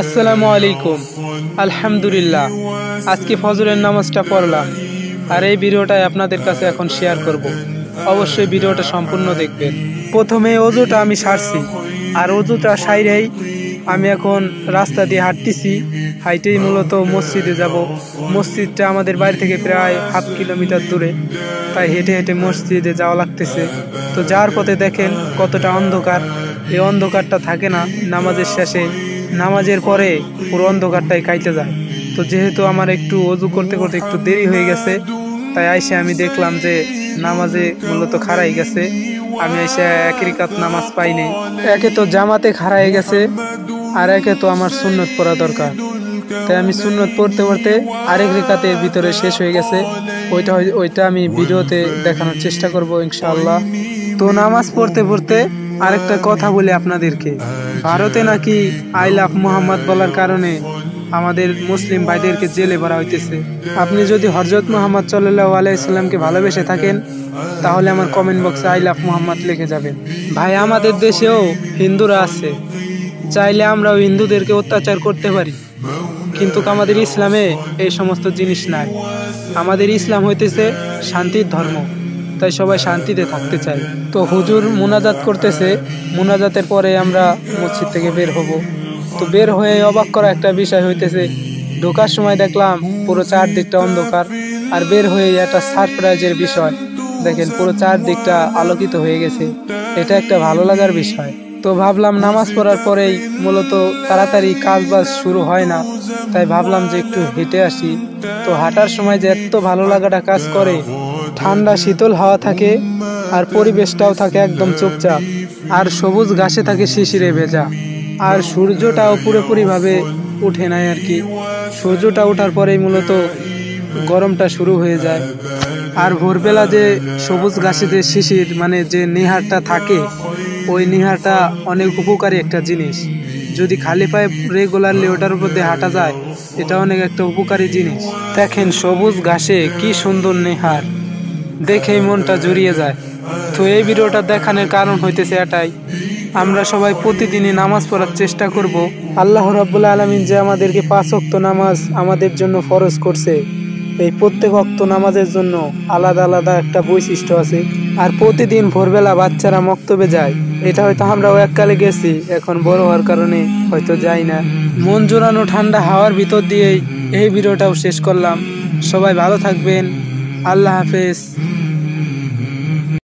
আসসালামু আলাইকুম। আলহামদুলিল্লাহ, আজকে ফজরের নামাজটা পড়লাম আর এই ভিডিওটাই আপনাদের কাছে এখন শেয়ার করব। অবশ্যই ভিডিওটা সম্পূর্ণ দেখবেন। প্রথমে অজুটা আমি সারছি, আর অজুটা সাইরেই আমি এখন রাস্তা দিয়ে হাঁটতেছি। হাইটেই মূলত মসজিদে যাব। মসজিদটা আমাদের বাড়ি থেকে প্রায় হাফ কিলোমিটার দূরে, তাই হেঁটে হেঁটে মসজিদে যাওয়া লাগতেছে। তো যাওয়ার পথে দেখেন কতটা অন্ধকার। এই অন্ধকারটা থাকে না নামাজের শেষে, নামাজের পরে পুরো অন্ধকারটাই কাইতে যায়। তো যেহেতু আমার একটু অজু করতে করতে একটু দেরি হয়ে গেছে, তাই আইসে আমি দেখলাম যে নামাজে মূলত খাড়াই গেছে। আমি এসে এক রিকাত নামাজ পাইনি। একে তো জামাতে খাড়াই গেছে, আর একে তো আমার সুন্নত পড়া দরকার। তাই আমি সুন্নত পড়তে পড়তে আরেক রিকাতের ভিতরে শেষ হয়ে গেছে। ওইটা আমি ভিডিওতে দেখানোর চেষ্টা করব ইনশাআল্লাহ। তো নামাজ পড়তে পড়তে আরেকটা কথা বলি আপনাদেরকে। ভারতে নাকি আই লাভ মোহাম্মদ বলার কারণে আমাদের মুসলিম ভাইদেরকে জেলে ভরা হইতেছে। আপনি যদি হযরত মুহাম্মদ সাল্লাল্লাহু আলাইহি সাল্লামকে ভালোবেসে থাকেন, তাহলে আমার কমেন্ট বক্সে আই লাভ মোহাম্মদ লিখে যাবেন। ভাই, আমাদের দেশেও হিন্দুরা আছে, চাইলে আমরাও হিন্দুদেরকে অত্যাচার করতে পারি, কিন্তু আমাদের ইসলামে এই সমস্ত জিনিস নাই। আমাদের ইসলাম হইতেছে শান্তির ধর্ম, তাই সবাই শান্তিতে থাকতে চায়। তো হুজুর মুনাজাত করতেছে, মুনাজাতের পরে আমরা মসজিদ থেকে বের হব। তো বের হয়ে অবাক করা একটা বিষয় হইতেছে, ঢোকার সময় দেখলাম পুরো চারদিকটা অন্ধকার, আর বের হয়ে একটা সারপ্রাইজের বিষয়। দেখেন পুরো চারদিকটা আলোকিত হয়ে গেছে। এটা একটা ভালো লাগার বিষয়। তো ভাবলাম নামাজ পড়ার পরেই মূলত তাড়াতাড়ি কাজ বাজ শুরু হয় না, তাই ভাবলাম যে একটু হেঁটে আসি। তো হাঁটার সময় যে এত ভালো লাগাটা কাজ করে, ঠান্ডা শীতল হাওয়া থাকে, আর পরিবেশটাও থাকে একদম চুপচাপ, আর সবুজ ঘাসে থাকে শিশিরে ভেজা, আর সূর্যটাও পুরোপুরিভাবে উঠে নাই আর কি। সূর্যটা ওঠার পরেই মূলত গরমটা শুরু হয়ে যায়। আর ভোরবেলা যে সবুজ ঘাসে যে শিশির মানে যে নেহারটা থাকে, ওই নেহারটা অনেক উপকারী একটা জিনিস। যদি খালি পায়ে রেগুলারলি ওটার উপর দিয়ে হাঁটা যায়, এটা অনেক একটা উপকারী জিনিস। দেখেন সবুজ ঘাসে কি সুন্দর নেহার, দেখেই মনটা জুড়িয়ে যায়। তো এই ভিডিওটা দেখানোর কারণ হইতেছে এটাই, আমরা সবাই প্রতিদিনই নামাজ পড়ার চেষ্টা করব। আল্লাহ রাব্বুল আলামিন যে আমাদেরকে 5 ওয়াক্ত নামাজ আমাদের জন্য ফরজ করছে, এই প্রত্যেক ওয়াক্ত নামাজের জন্য আলাদা আলাদা একটা বৈশিষ্ট্য আছে। আর প্রতিদিন ভোরবেলা বাচ্চারা মক্তবে যায়, এটা হয়তো আমরাও এককালে গেছি, এখন বড় হওয়ার কারণে হয়তো যাই না। মন জোড়ানো ঠান্ডা হাওয়ার ভিতর দিয়েই এই ভিডিওটাও শেষ করলাম। সবাই ভালো থাকবেন, আল্লাহ হাফেজ।